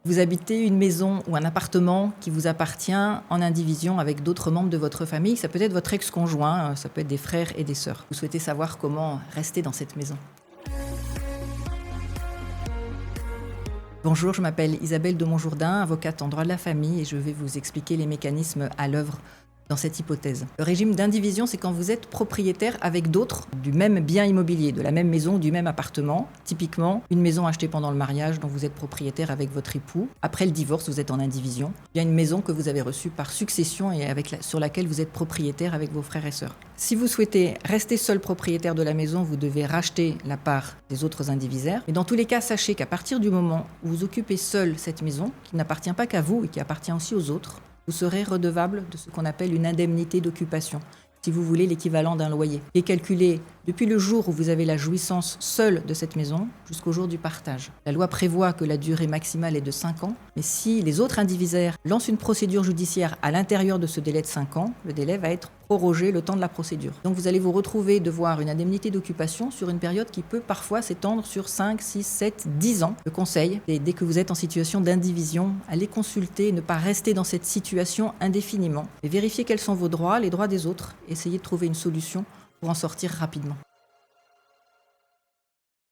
Vous habitez une maison ou un appartement qui vous appartient en indivision avec d'autres membres de votre famille. Ça peut être votre ex-conjoint, ça peut être des frères et des sœurs. Vous souhaitez savoir comment rester dans cette maison. Bonjour, je m'appelle Isabelle de Montjourdain, avocate en droit de la famille, et je vais vous expliquer les mécanismes à l'œuvre dans cette hypothèse. Le régime d'indivision, c'est quand vous êtes propriétaire avec d'autres du même bien immobilier, de la même maison, du même appartement. Typiquement, une maison achetée pendant le mariage dont vous êtes propriétaire avec votre époux. Après le divorce, vous êtes en indivision. Il y a une maison que vous avez reçue par succession et sur laquelle vous êtes propriétaire avec vos frères et sœurs. Si vous souhaitez rester seul propriétaire de la maison, vous devez racheter la part des autres indivisaires. Mais dans tous les cas, sachez qu'à partir du moment où vous occupez seul cette maison, qui n'appartient pas qu'à vous et qui appartient aussi aux autres, vous serez redevable de ce qu'on appelle une indemnité d'occupation, si vous voulez l'équivalent d'un loyer, qui est calculé depuis le jour où vous avez la jouissance seule de cette maison jusqu'au jour du partage. La loi prévoit que la durée maximale est de 5 ans, mais si les autres indivisaires lancent une procédure judiciaire à l'intérieur de ce délai de 5 ans, le délai va être prorogé le temps de la procédure. Donc vous allez vous retrouver devoir une indemnité d'occupation sur une période qui peut parfois s'étendre sur 5, 6, 7, 10 ans. Le conseil, c'est dès que vous êtes en situation d'indivision, allez consulter, ne pas rester dans cette situation indéfiniment et vérifier quels sont vos droits, les droits des autres, essayez de trouver une solution pour en sortir rapidement.